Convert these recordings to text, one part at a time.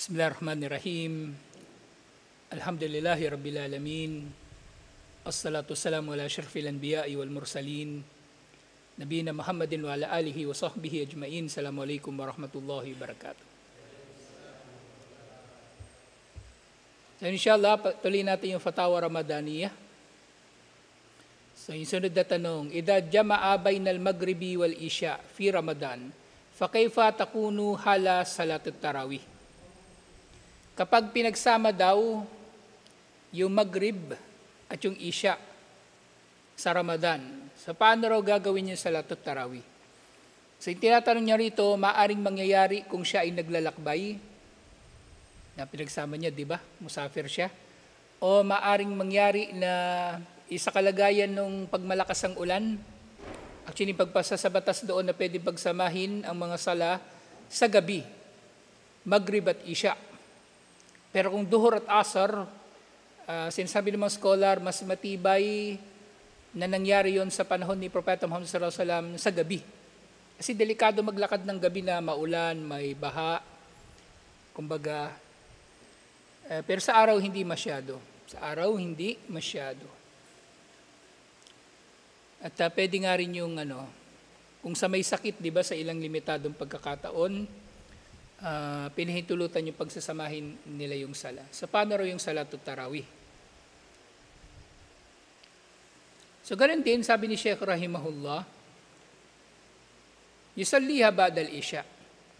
Bismillahirrahmanirrahim. Alhamdulillahi Rabbil Alamin. Assalatu wassalamu ala syarfil anbiya'i wal mursalin. Nabiyina Muhammadin wa ala alihi wa sahbihi ajma'in. Assalamualaikum warahmatullahi wabarakatuh. So inshallah, tuloy natin yung Fatawa Ramadaniyah. So yung sunod na tanong, Idha jama'a bainal maghribi wal isya fi Ramadan, fa kayfa takunu hala salatut tarawih? Kapag pinagsama daw yung maghrib at yung isya sa Ramadan, so paano raw gagawin yung salatut tarawih? So yung tinatanong niya rito, maaring mangyayari kung siya ay naglalakbay, na pinagsama niya, di ba? Musafir siya. O maaring mangyari na isa kalagayan nung pagmalakas ang ulan. Actually, pagpasa sa batas doon na pwede pagsamahin ang mga sala sa gabi, maghrib at isya. Pero kung duhur at asar, sinasabi ng mga scholar, mas matibay na nangyari yon sa panahon ni Propeta Muhammad sallallahu alaihi wasallam sa gabi. Kasi delikado maglakad ng gabi na maulan, may baha, kumbaga. Pero sa araw, hindi masyado. Sa araw, hindi masyado. At pwede nga rin yung kung sa may sakit, di ba, sa ilang limitadong pagkakataon, pinahintulutan yung pagsasamahin nila yung sala. So, paano raw yung salatut tarawih? So, ganun din, sabi ni Sheikh Rahimahullah, yusalliha ba'dal isya.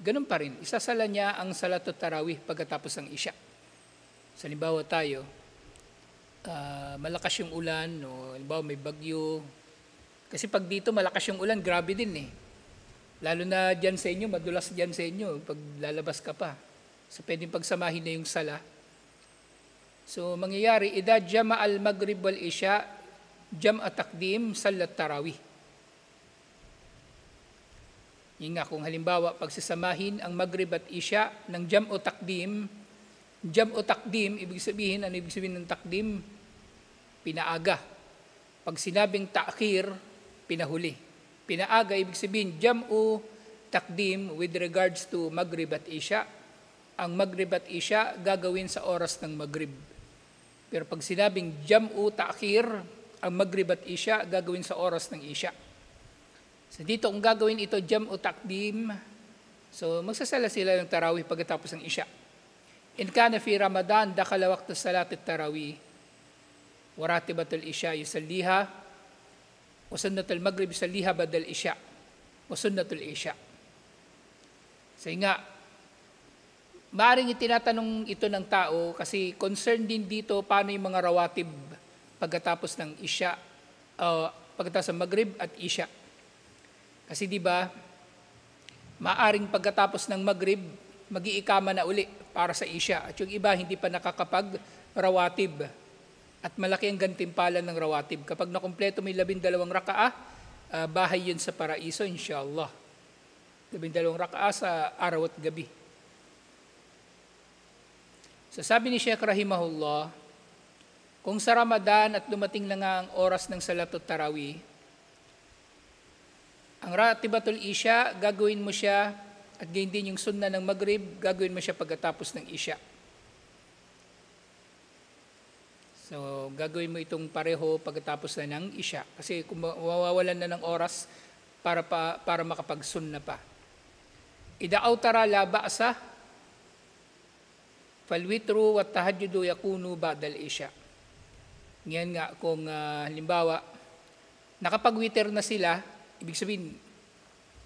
Ganun pa rin, isasala niya ang salatut tarawih pagkatapos ng isya. So, halimbawa tayo, malakas yung ulan, o halimbawa may bagyo. Kasi pag dito malakas yung ulan, grabe din eh. Lalo na dyan sa inyo, madulas dyan sa inyo, pag lalabas ka pa. So, pwedeng pagsamahin na yung sala. So, mangyayari, idha jama'al maghrib wal isya, jam'a takdim, salat tarawih. Yun nga, kung halimbawa, pagsasamahin ang maghrib at isya ng jam'u takdim, ibig sabihin, ano ibig sabihin ng takdim? Pinaaga. Pag sinabing ta'khir, pinahuli. Pinaaga, ibig sabihin, jam'u takdim with regards to maghrib at isya. Ang maghrib at isya gagawin sa oras ng maghrib. Pero pag sinabing jam'u ta'khir, ang maghrib at isya gagawin sa oras ng isya. So dito, kung gagawin ito, jam'u takdim, so magsasala sila ng tarawih pagkatapos ng isya. In kana fi Ramadan, dakala waqtu salatit tarawih, waratibatul isya yusalliha, wa sunnatul maghrib yusalliha badal isya, wa sunnatul isya. So nga, maaaring itinatanong ito ng tao kasi concerned din dito paano yung mga rawatib pagkatapos ng isya, pagkatapos ng maghrib at isya. Kasi di ba, maaaring pagkatapos ng maghrib, mag-iikama na uli para sa isya. At yung iba hindi pa nakakapag-rawatib. At malaki ang gantimpala ng rawatib. Kapag nakumpleto may 12 rakaah, bahay yun sa paraiso, inshallah. 12 rakaah sa araw at gabi. So sabi ni Sheikh Rahimahullah, kung sa Ramadan at dumating na nga ang oras ng salatut tarawih, ang ratibatul isya, gagawin mo siya, at gayon din yung sunna ng maghrib, gagawin mo siya pagkatapos ng isya. So, gagawin mo itong pareho pagkatapos na ng isya. Kasi kung mawawalan na ng oras para makapag-sunna pa. Idha awtara la ba'sa, falwitru wa tahajjudu yakunu ba'dal isya. Ngayon nga, kung halimbawa, nakapag-witr na sila, ibig sabihin,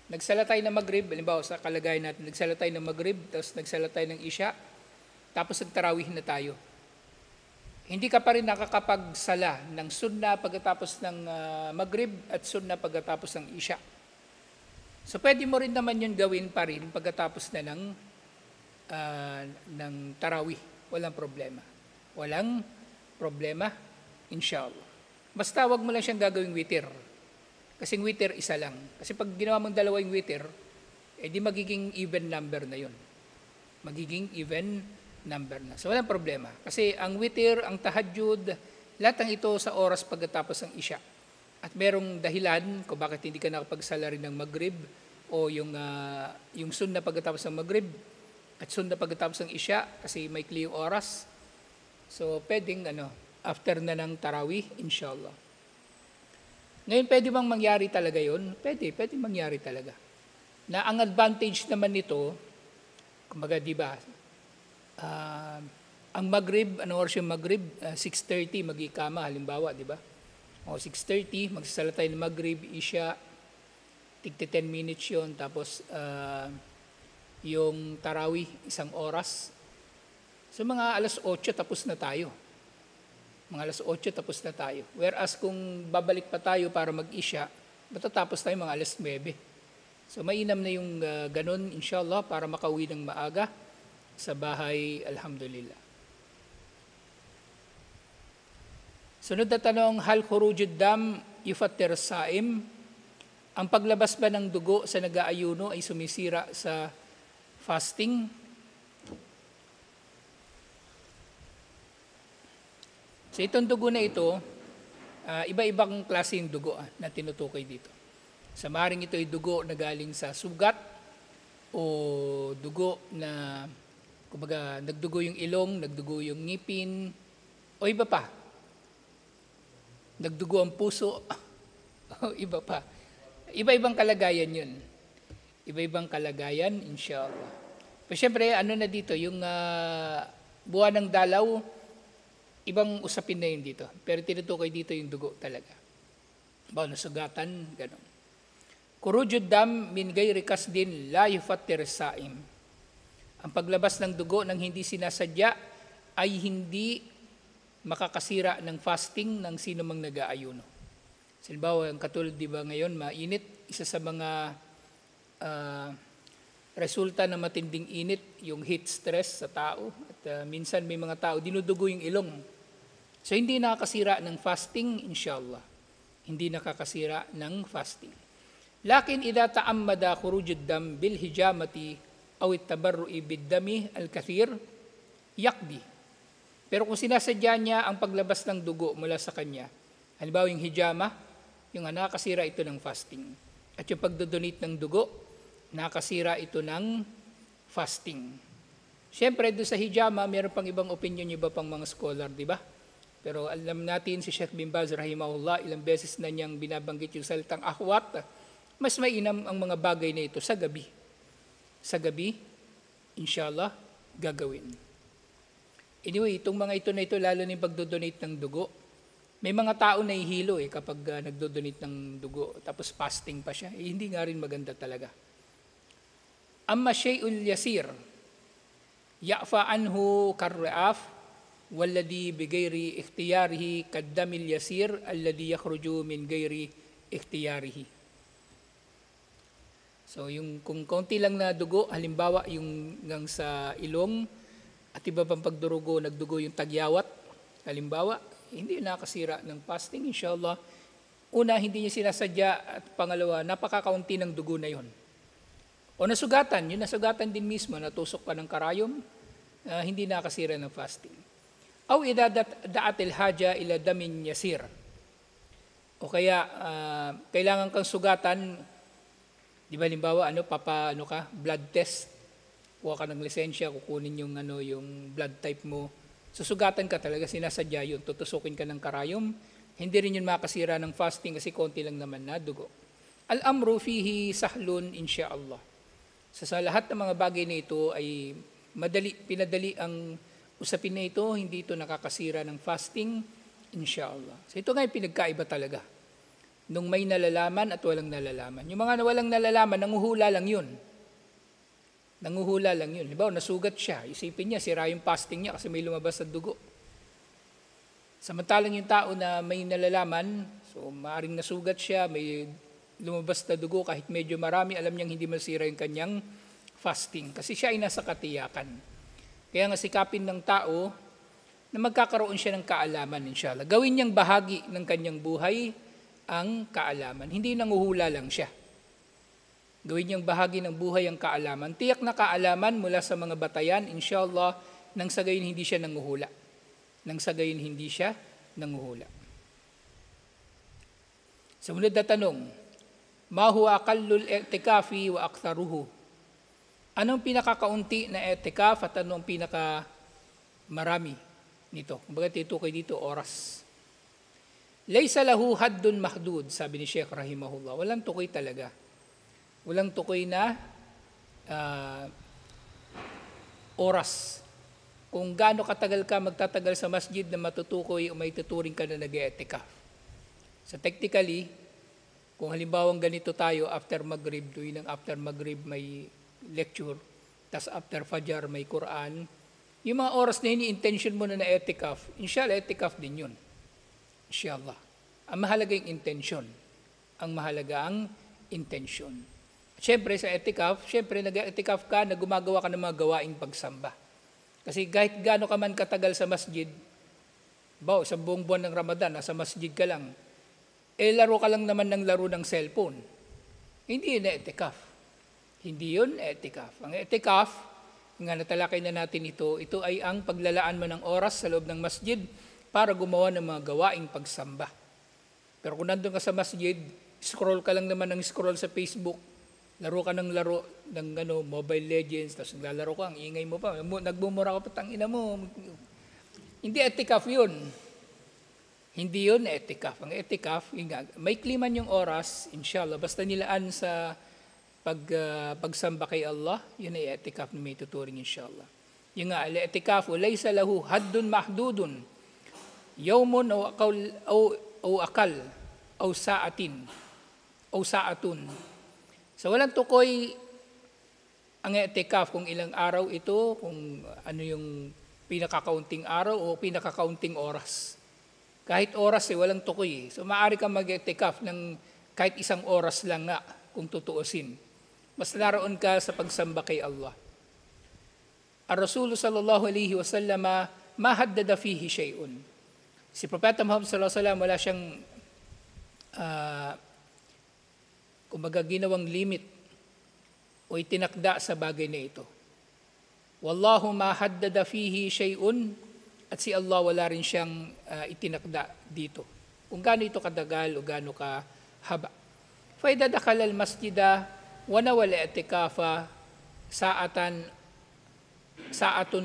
nagsala tayo ng maghrib, halimbawa sa kalagayan natin, nagsala tayo ng maghrib, tapos nagsala tayo ng isya, tapos nagtarawih na tayo. Hindi ka pa rin nakakapagsala ng sunna pagkatapos ng maghrib at sunna pagkatapos ng isya. So pwede mo rin naman yun gawin pa rin pagkatapos na ng tarawih. Walang problema. Walang problema, inshallah. Basta wag mo lang siyang gagawing witir. Kasing witir, isa lang. Kasi pag ginawa mong dalawang witir, di magiging even number na yun. Magiging even number na. So, walang problema. Kasi ang witir, ang tahajjud, lahat ng ito sa oras pagkatapos ng isya. At merong dahilan kung bakit hindi ka nakapagsala rin ng maghrib o yung sunnah pagkatapos ng maghrib, at soon na pagkatapos ng Isya kasi may yung oras. So pwedeng after na ng Tarawih, inshallah. Ngayon, pwede bang mangyari talaga yun? Pwede mangyari talaga. Na ang advantage naman nito, kumbaga di ba, ang Maghrib, oras yung Maghrib? 6:30 mag-ikama, halimbawa, di ba? O 6:30, magsasalata tayo ng Maghrib, Isya, tigti 10 minutes yun, tapos yung Tarawih, 1 oras. So mga alas 8 tapos na tayo. Mga alas 8 tapos na tayo. Whereas kung babalik pa tayo para mag-Isya, matatapos tayo mga alas 9. So mainam na yung ganun, inshallah, para makauwi ng maaga sa bahay, alhamdulillah. Sunod na tanong, hal khurujud dam yufattir saim? Ang paglabas ba ng dugo sa nag-aayuno ay sumisira sa fasting? So itong dugo na ito, iba-ibang klase yung dugo na tinutukoy dito. Sa maaaring ito ay dugo na galing sa sugat o dugo na, kumbaga, nagdugo yung ilong, nagdugo yung ngipin, o iba pa. Nagdugo ang puso, o iba pa. Iba-ibang kalagayan yun. Iba-ibang kalagayan, inshallah. Pero syempre, na dito, yung buwan ng dalaw, ibang usapin na yun dito. Pero tinutukoy dito yung dugo talaga. Bawa nasugatan, gano'n. Khurujud dam min gayri kasdin la yufattir saim. Ang paglabas ng dugo ng hindi sinasadya ay hindi makakasira ng fasting ng sino mang nag-aayuno. Halimbawa, ang katulad, di ba ngayon, mainit, isa sa mga resulta ng matinding init, yung heat stress sa tao. At minsan may mga tao, dinudugo yung ilong. So hindi nakakasira ng fasting, inshallah. Hindi nakakasira ng fasting. Lakin idha ta'ammada khurujud dam bil hijamati aw at-tabarru'i bid-dami al-kathir yaqdi. Pero kung sinasadya niya ang paglabas ng dugo mula sa kanya, halimbawa yung hijama, yung nakakasira ito ng fasting. At yung pagdodonate ng dugo, nakakasira ito ng fasting. Siyempre, doon sa hijama, mayroon pang ibang opinion, iba pang mga scholar, di ba? Pero alam natin si Sheikh bin Baz rahimahullah, ilang beses na niyang binabanggit yung salitang ahwat, mas mainam ang mga bagay na ito sa gabi. Sa gabi, inshallah, gagawin. Anyway, itong mga ito na ito, lalo na yung pagdodonate ng dugo, may mga tao na ihilo kapag nagdodonate ng dugo, tapos fasting pa siya. Hindi nga rin maganda talaga. Amma shay'ul yasir, ya'fa anhu karra'af, walladhi bigayri ikhtiyarihi kaddamil yasir, alladhi yakhruju min gayri ikhtiyarihi. So yung kung konti lang na dugo, halimbawa yung sa ilong, at iba pang pagdurugo, nagdugo yung tagyawat, halimbawa, hindi nakasira ng fasting, inshallah. Una, hindi niya sinasadya, at pangalawa, napakakaunti ng dugo na yon. O nasugatan, yung nasugatan din mismo, natusok pa ng karayom, hindi nakasira ng fasting. Aw idada'atil haja ila damin yasir. O kaya, kailangan kang sugatan, di ba limbawa, blood test, kuha ka ng lisensya, kukunin yung blood type mo. Susugatan ka talaga, sinasadya yun. Tutusukin ka ng karayom. Hindi rin yun makasira ng fasting kasi konti lang naman na dugo. Al-amru fihi sahlun insyaallah. Sa lahat ng mga bagay na ito ay pinadali ang usapin na ito, hindi ito nakakasira ng fasting, insyaallah. So ito nga yung pinagkaiba talaga. Nung may nalalaman at walang nalalaman. Yung mga walang nalalaman, nanguhula lang yun. Nanguhula lang yun. Diba, nasugat siya. Isipin niya, sira yung fasting niya kasi may lumabas na dugo. Samantalang yung tao na may nalalaman, so maaaring nasugat siya, may lumabas na dugo, kahit medyo marami, alam niyang hindi masira yung kanyang fasting. Kasi siya ay nasa katiyakan. Kaya nga sikapin ng tao na magkakaroon siya ng kaalaman, inshallah. Gawin niyang bahagi ng kanyang buhay ang kaalaman. Hindi nanguhula lang siya. Gawin niyang bahagi ng buhay ang kaalaman. Tiyak na kaalaman mula sa mga batayan, inshallah, nang sa gayon hindi siya nanguhula. Nang sa gayon hindi siya nanguhula. Sumunod na tanong, ma huwa aqallul i'tikafi wa aktharuhu? Anong pinakakaunti na etikaf at anong pinakamarami nito? Kumbaga tinutukoy dito, oras. Laysa lahu haddun mahdud, sabi ni Sheikh rahimahullah. Walang tukoy talaga. Walang tukoy na oras. Kung gaano katagal ka magtatagal sa masjid na matutukoy o may tuturing ka na nag-etikaf. So technically, kung halimbawang ganito tayo after Maghrib, tuwing ng after Maghrib may lecture, tas after Fajr may Quran, yung mga oras na ini-intention mo na etikaf, inshallah etikaf din yun. Inshallah. Ang mahalaga yung intention. Ang mahalaga ang intention. Siyempre sa etikaf, siyempre nag-etikaf ka na gumagawa ka ng mga gawaing pagsamba. Kasi kahit gaano ka man katagal sa masjid, sa buong buwan ng Ramadan, nasa masjid ka lang, laro ka lang naman ng laro ng cellphone. Hindi yun etikaf. Hindi yun etikaf. Ang etikaf, nga natalakay na natin ito ay ang paglalaan mo ng oras sa loob ng masjid para gumawa ng mga gawaing pagsamba. Pero kung nandun ka sa masjid, scroll ka lang naman ng scroll sa Facebook, laro ka ng laro ng Mobile Legends, tapos naglalaro ka, ang ingay mo pa, nagbumura ka pa, tangina mo. Hindi etikaf yun. Hindi yun etikaf. Ang etikaf, may kliman yung oras, inshallah, basta nilaan sa pagsamba kay Allah, yun ay etikaf na may tuturing inshallah. Yung nga, etikaf, laysa lahu haddun mahdudun, yawmun o akal, o saatin, o saatun. So walang tukoy ang etikaf kung ilang araw ito, kung ano yung pinakakaunting araw o pinakakaunting oras. Kahit oras walang tukoy. So maaari kang mag-etikaf ng kahit isang oras lang nga kung tutuusin. Mas naroon ka sa pagsamba kay Allah. Ar-Rasul sallallahu alaihi wasallam ma haddada fihi shay'un. Si Propeta Muhammad sallallahu alaihi wasallam wala siyang kumbaga ginawang limit o itinakda sa bagay na ito. Wallahu ma haddada fihi shay'un, at si Allah wala rin siyang itinakda dito. Kung gaano ito kadagal o gaano kahaba. Fa idza dakhala al-masjida wa nawal i'tikafa sa'atun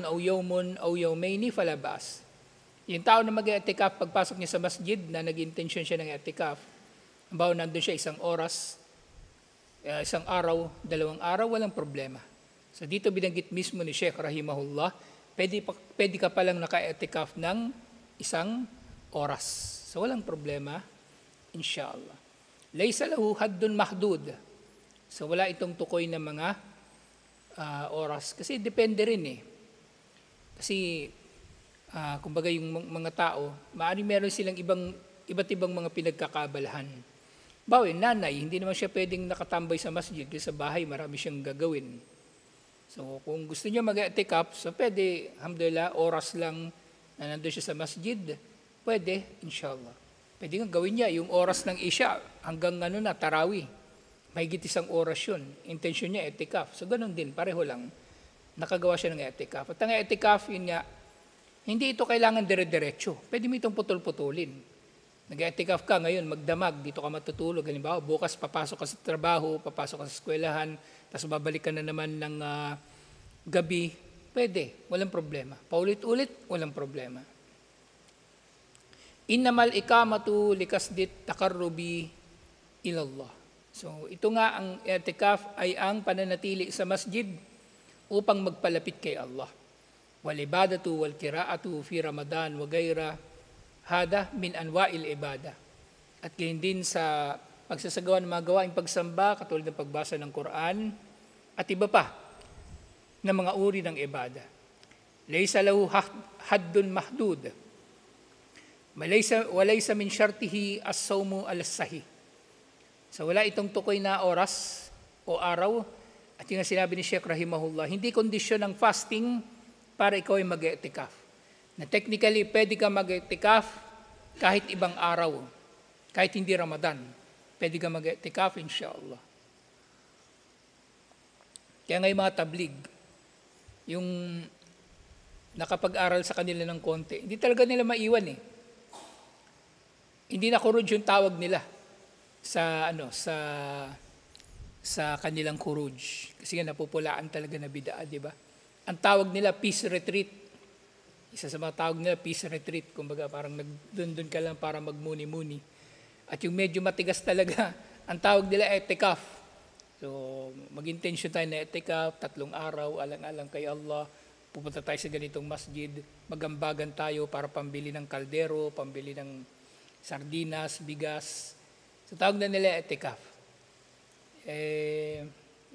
aw yawmun aw yawmayn fala ba'as. Yung tao na mag-i'tikaf pagpasok niya sa masjid na nag-intention siya ng i'tikaf, halimbawa nandun siya isang oras, isang araw, 2 araw, walang problema. So dito binanggit mismo ni Sheikh rahimahullah, pwede ka palang naka-etikaf ng isang oras. So walang problema, inshallah. Laysa lahu haddun mahdud. So wala itong tukoy na mga oras. Kasi depende rin eh. Kasi kumbaga yung mga tao, maaaring meron silang iba't ibang mga pinagkakabalahan. Nanay, hindi naman siya pwedeng nakatambay sa masjid kasi sa bahay marami siyang gagawin. So kung gusto niya mag-i'tikaf, so pwede, alhamdulillah, oras lang na nandun siya sa masjid, pwede, inshallah. Pwede nga gawin niya yung oras ng Isya hanggang Tarawih. Mahigit 1 oras yun. Intention niya, i'tikaf. So ganun din, pareho lang. Nakagawa siya ng i'tikaf. At ang i'tikaf, yun nga, hindi ito kailangan dire-diretso. Pwede mo itong putol-putulin. Nag-i'tikaf ka ngayon, magdamag, dito ka matutulog. Halimbawa, bukas papasok ka sa trabaho, papasok ka sa eskwelahan, tapos babalik ka na naman ng gabi. Pwede, walang problema. Paulit-ulit, walang problema. Innamal ikamatu likasdit takarrubi ilallah. So ito nga ang i'tikaf ay ang pananatili sa masjid upang magpalapit kay Allah. Wal ibadatu wal qiraatu fi Ramadan wa ghayra hada min anwa'il ibada. At gayon din sa pagsasagawa ng mga gawaing pagsamba katulad ng pagbasa ng Quran at iba pa na mga uri ng ibada. Laysa lahu haddun mahdud. Walaysa min syartihi as-sawmu al-sahih. So wala itong tukoy na oras o araw, at yung sinabi ni Sheikh rahimahullah, hindi kondisyon ng fasting para ikaw ay mag-i'tikaf. Na technically, pwede ka mag-i'tikaf kahit ibang araw, kahit hindi Ramadan. Pwede ka mag-i'tikaf, inshallah. Kaya nga yung mga tablig, yung nakapag-aral sa kanila ng konti, hindi talaga nila maiwan eh. Hindi na kurud yung tawag nila sa sa kanilang khuruj. Kasi nga napupulaan talaga na bid'a, di ba? Ang tawag nila peace retreat. Isa sa mga tawag nila peace retreat. Kumbaga parang doon ka lang para magmuni-muni. At yung medyo matigas talaga, ang tawag nila etikaf. So mag-intention tayo na etikaf, 3 araw, alang-alang kay Allah. Pupunta tayo sa ganitong masjid, magambagan tayo para pambili ng kaldero, pambili ng sardinas, bigas. So tawag na nila etikaf.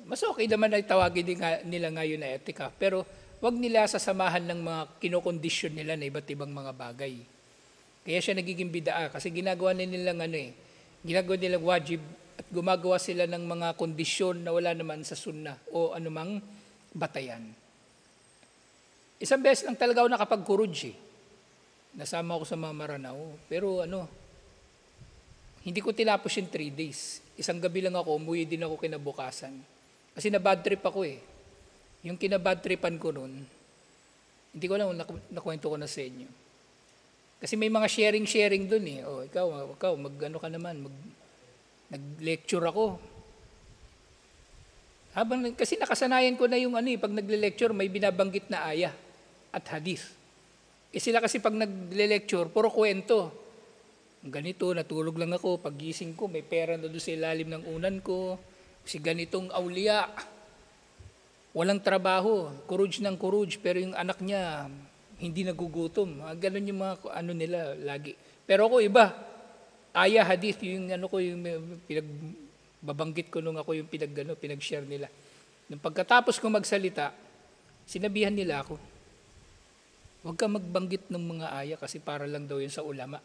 Mas okay naman na tawagin nila ngayon na etikaf, pero wag nila sasamahan ng mga kinokondisyon nila na iba't ibang mga bagay. Kaya siya nagiging bid'a kasi ginagawa nilang ginagawa nilang wajib at gumagawa sila ng mga kondisyon na wala naman sa sunnah o anumang batayan. Isang beses lang talaga ako nakapag-khuruj. Nasama ako sa mga Maranao, pero hindi ko tinapos yung 3 days. Isang gabi lang ako, umuwi din ako kinabukasan. Kasi na-bad trip ako eh. Yung kina-bad tripan ko noon, hindi ko alam, nakwento ko na sa inyo. Kasi may mga sharing doon eh. O, ikaw mag-ano ka naman, nag-lecture ako. Kasi nakasanayan ko na yung pag nagle-lecture, may binabanggit na aya at hadith. Sila kasi pag nagle-lecture, puro kwento. Ganito, natulog lang ako, paggising ko, may pera na doon sa ilalim ng unan ko. Si ganitong awliya, walang trabaho, khuruj ng khuruj, pero yung anak niya, hindi nagugutom. Ganun yung mga nila lagi. Pero ako iba, aya, hadith, yung yung pinagbabanggit ko nung ako yung pinag-share nila. Nung pagkatapos ko magsalita, sinabihan nila ako, huwag ka magbanggit ng mga aya kasi para lang daw yun sa ulama.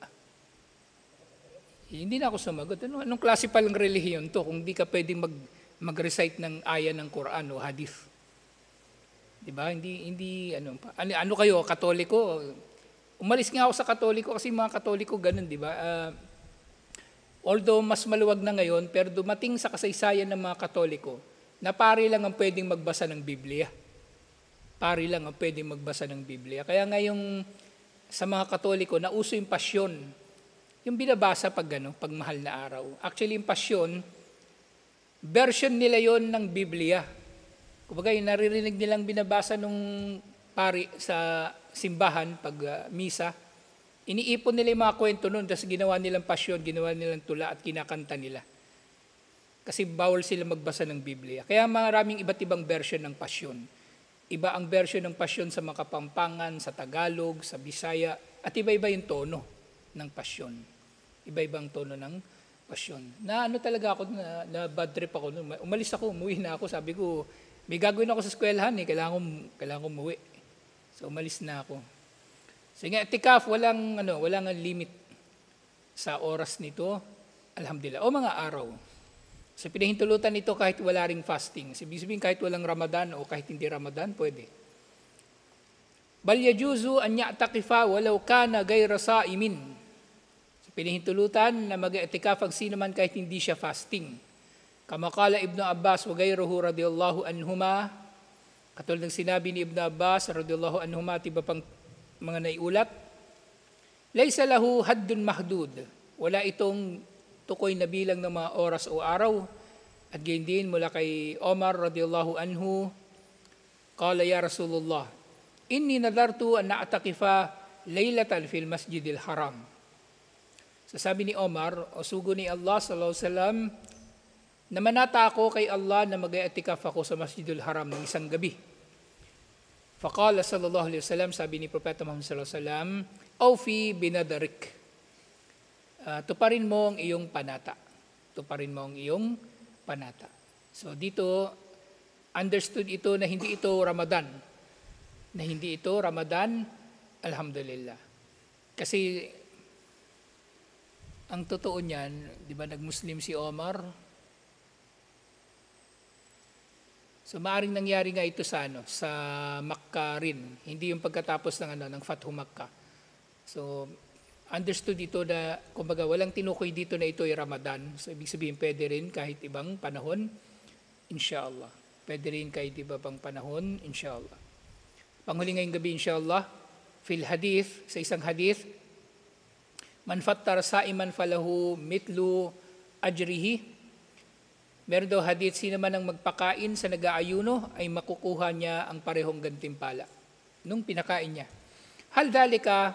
Hindi na ako sumagot. Anong klase palang relihiyon to kung di ka pwedeng mag-recite ng aya ng Quran o hadith? Diba? Hindi ano kayo, Katoliko? Umalis nga ako sa Katoliko kasi mga Katoliko ganun, diba? Although mas maluwag na ngayon, pero dumating sa kasaysayan ng mga Katoliko na pari lang ang pwedeng magbasa ng Biblia. Pari lang ang pwedeng magbasa ng Biblia. Kaya ngayong sa mga Katoliko, nauso yung pasyon. Yung binabasa pag mahal na araw. Actually, yung pasyon, version nila yon ng Biblia. Kumbaga, yung naririnig nilang binabasa nung pari sa simbahan pag misa, iniipon nila yung mga kwento nun, tapos ginawa nilang pasyon, ginawa nilang tula at kinakanta nila. Kasi bawal sila magbasa ng Biblia. Kaya maraming iba't ibang version ng pasyon. Iba ang version ng pasyon sa mga Kapampangan, sa Tagalog, sa Bisaya, at iba-iba yung tono ng pasyon. Iba-ibang tono ng pasyon. Talaga ako, na bad trip ako. Umalis ako, umuwi na ako. Sabi ko, may gagawin ako sa eskwelahan kailangan ko umuwi. So umalis na ako. So nga, etikaf, walang limit sa oras nito. Alhamdulillah. O mga araw. So pinahintulutan nito kahit wala ring fasting. Ibig sabihin kahit walang Ramadan o kahit hindi Ramadan, pwede. Bal yajuzu an ya'taqifa walau kana ghayra sa'imin. So pinahintulutan na mag-etikaf ang sino man kahit hindi siya fasting. Kama qala Ibn Abbas wa ghayruhu radhiyallahu anhuma. Katulad ng sinabi ni Ibn Abbas radhiyallahu anhuma at iba pang mga naiulat, laysa lahu haddun mahdud. Wala itong tukoy na bilang ng mga oras o araw. At gayon din mula kay Omar radhiyallahu anhu, qala ya Rasulullah, inni nadartu an na'taqifa laylatan fil masjidil haram. So sabi ni Omar, o sugo ni Allah sallallahu alaihi wasallam, namanata ako kay Allah na mag-i'tikaf ako sa Masjidil Haram ng isang gabi. Faqala sallallahu alaihi wasallam, sabi ni Propeta Muhammad sallallahu alaihi wasallam, awfi binadarik. Tuparin mo ang iyong panata. Tuparin mo ang iyong panata. So dito, understood ito na hindi ito Ramadan. Na hindi ito Ramadan, alhamdulillah. Kasi ang totoo niyan, di ba nag-Muslim si Omar? So maaring nangyari nga ito sa Makkah rin. Hindi yung pagkatapos ng Fathu Makkah. So understood ito na kumbaga walang tinukoy dito na ito ay Ramadan. So ibig sabihin pwede rin kahit ibang panahon, inshallah. Pwede rin kahit iba pang panahon, inshallah. Panghuli ngayong gabi, inshallah, fil hadith, sa isang hadith, man fattar sa'iman falahu mitlu ajrihi Meron daw hadith, sino man ang magpakain sa nag-aayuno ay makukuha niya ang parehong gantimpala nung pinakain niya. Hal dhalika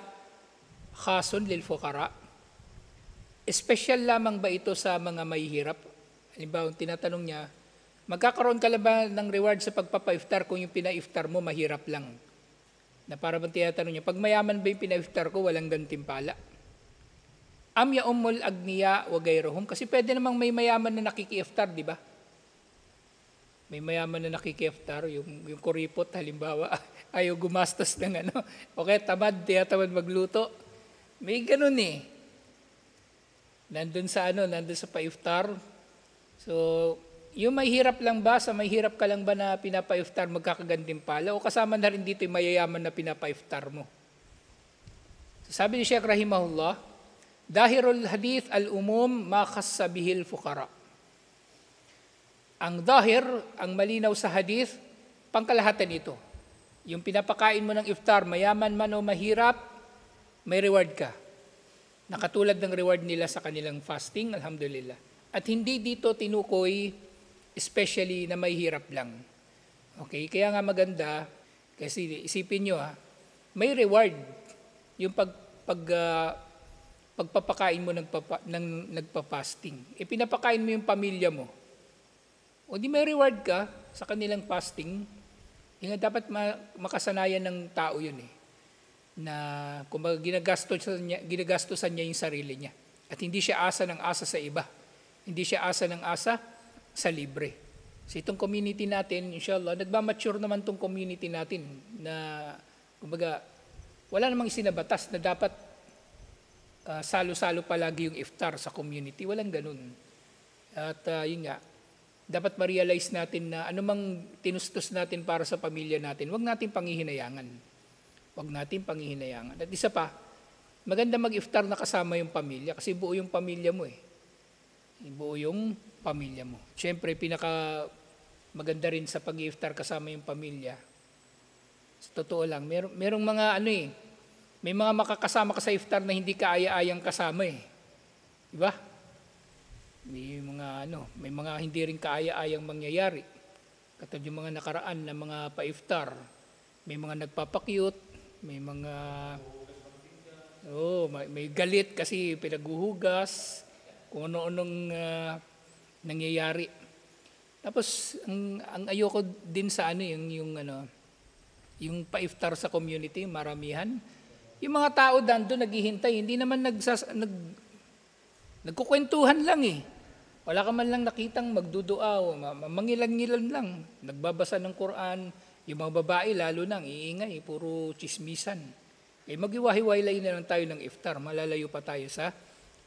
khasun lil fuqara. Special lamang ba ito sa mga mahihirap? Halimbawa, tinatanong niya, magkakaroon ka lang ba ng reward sa pagpapa-iftar kung yung pina-iftar mo mahirap lang? Na para bang tinatanong niya, pag mayaman ba yung pina-iftar ko, walang gantimpala? Am yaumul agniya wa gayruhum, kasi pwede namang may mayaman na nakiki-iftar, di ba? May mayaman na nakiki-iftar, yung kuripot halimbawa, ayaw gumastos ng ano, okay, tamad magluto. May ganun eh. Nandun sa pa-iftar. So, yung may hirap lang ba, sa may hirap ka lang ba na pinapa-iftar magkakagantimpala, o kasama na rin dito yung mayayaman na pinapa-iftar mo? So, sabi ni Sheikh Rahimahullah, Dahirul hadith al-umum ma khassa bihil fuqara. Ang dahir, ang malinaw sa hadith, pangkalahatan ito. Yung pinapakain mo ng iftar, mayaman man o mahirap, may reward ka. Nakatulad ng reward nila sa kanilang fasting, alhamdulillah. At hindi dito tinukoy, especially na may hirap lang. Okay, kaya nga maganda, kasi isipin nyo may reward yung pagpapakain mo ng nagpa-fasting. Pinapakain mo yung pamilya mo. O di may reward ka sa kanilang fasting. Yung dapat makasanayan ng tao yun na kung ginagastosan niya yung sarili niya. At hindi siya asa ng asa sa iba. Hindi siya asa ng asa sa libre. So itong community natin, inshallah, nagmamature naman itong community natin na kumbaga wala namang isinabatas na dapat salo-salo palagi yung iftar sa community. Walang ganun. At yun nga, dapat ma-realize natin na anumang tinustos natin para sa pamilya natin, huwag natin panghihinayangan. Huwag natin panghihinayangan. At isa pa, maganda mag-iftar na kasama yung pamilya kasi buo yung pamilya mo Buo yung pamilya mo. Siyempre, pinaka maganda rin sa pag-iftar kasama yung pamilya. Sa totoo lang, merong mga may mga makakasama ka sa iftar na hindi ka aya-ayang kasama Diba? May mga hindi rin kaaya-ayang mangyayari. Katulad yung mga nakaraan na mga pa-iftar. May mga nagpapakyut, may mga may galit kasi pinaghuhugas, kung ano-anong nangyayari. Tapos ang ayoko din sa yung pa-iftar sa community, maramihan. Yung mga tao doon naghihintay, hindi naman nagkukwentuhan lang Wala ka man lang nakitang magdudua o mangilan-ngilan lang. Nagbabasa ng Quran, yung mga babae lalo nang iingay, puro chismisan. Maghiwa-hiwalay na lang tayo ng iftar, malalayo pa tayo sa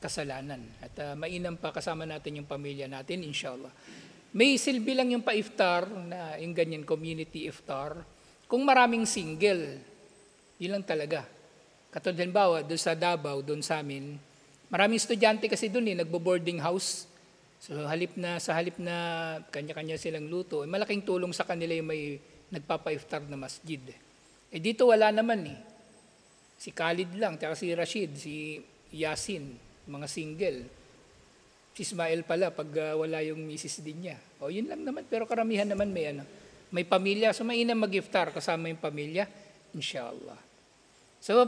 kasalanan. At mainam pa kasama natin yung pamilya natin, inshallah. May silbi lang yung pa-iftar, na yung ganyan community iftar, kung maraming single, yun lang talaga. Katulad halimbawa, doon sa Davao, doon sa amin, maraming estudyante kasi doon nagbo-boarding house. So sa halip na kanya-kanya silang luto, malaking tulong sa kanila yung may nagpapa-iftar na masjid. Dito wala naman Si Khalid lang, tsaka si Rashid, si Yasin, mga single. Si Ismael pala, pag wala yung misis din niya. Yun lang naman, pero karamihan naman may pamilya. So mainam mag-iftar kasama yung pamilya, inshallah. So,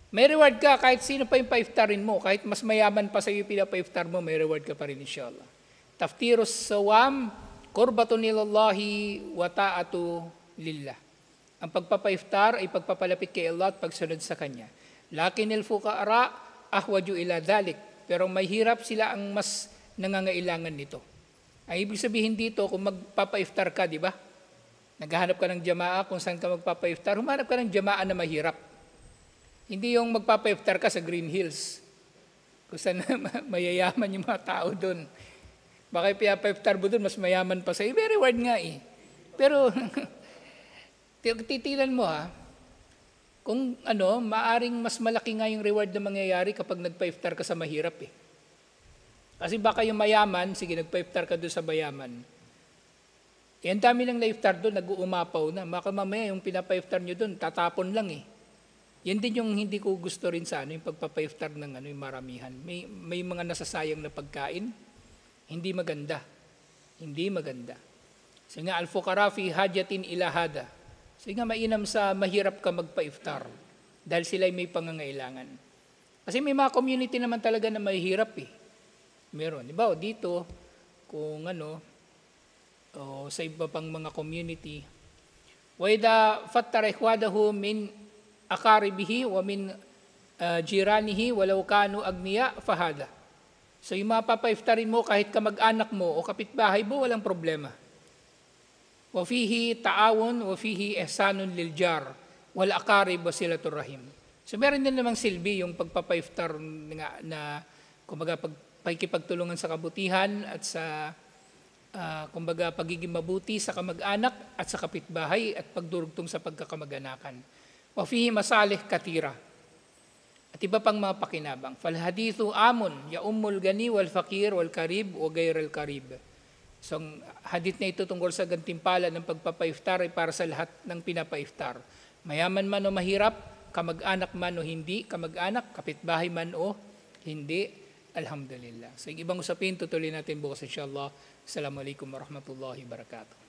may reward ka kahit sino pa yung pa-iftarin mo. Kahit mas mayaman pa sa iyo pinapa-iftar mo, may reward ka pa rin inshallah. Taftirus sawam, qurbatun ilallahi wa ta'atu lillah. Ang pagpapa-iftar ay pagpapalapit kay Allah at pagsunod sa Kanya. Lakinil fuqara ahwaju ila dhalik. Pero may hirap sila ang mas nangangailangan nito. Ang ibig sabihin dito, kung magpapa-iftar ka, di ba? Naghahanap ka ng jamaa kung saan ka magpapa-iftar, humanap ka ng jamaa na mahirap. Hindi yung magpapa-iftar ka sa Green Hills, kung saan mayayaman yung mga tao doon. Baka pinapa-iftar mo doon, mas mayaman pa sa'yo. May reward nga Pero, titilan mo kung maaring mas malaki nga yung reward na mangyayari kapag nagpa-iftar ka sa mahirap Kasi baka yung mayaman, sige, nagpa-iftar ka doon sa mayaman. Ang dami lang na-iftar doon, nag-uumapaw na. Baka mamaya yung pinapa-iftar nyo doon, tatapon lang Yan din yung hindi ko gusto rin sa yung pagpapa-iftar ng yung maramihan. May mga nasasayang na pagkain. Hindi maganda. Hindi maganda. So nga, al-fuqara fi hajatin ila hada. So nga, mainam sa mahirap ka magpa-iftar dahil sila'y may pangangailangan. Kasi may mga community naman talaga na mahirap eh. Meron. Diba? O dito, kung o sa iba pang mga community, وَإِذَا فَتَّرَ إِخْوَادَهُ مِنْ أَقَارِبِهِ وَمِنْ جِيرَانِهِ وَلَوْ كَانُوا أَغْنِيَاءَ فَهَذَا. So yung mga papaiftarin mo, kahit kamag-anak mo o kapitbahay mo, walang problema. وَفِيهِ تَعَاوُنْ وَفِيهِ إِحْسَانٌ لِلْجَارِ وَالْأَقَارِبِ وَصِلَةُ الرَّحِيمِ. So meron din namang silbi yung pagpapaiftar na kumbaga pagkipagtulungan sa kabutihan at sa kumbaga pagiging mabuti sa kamag-anak at sa kapitbahay at pagdurugtong sa pagkakamag-anakan. Wa fihi masalih katira. At iba pang mga pakinabang. Fal hadithu amun ya ummul gani wal fakir wal karib o gairal karib. So ang hadith na ito tungkol sa gantimpala ng pagpapaiftar ay para sa lahat ng pinapaiftar. Mayaman man o mahirap, kamag-anak man o hindi kamag-anak, kapitbahay man o hindi. Alhamdulillah. Sa ibang usapin, tutuloy natin bukas insyaAllah. Assalamualaikum warahmatullahi wabarakatuh.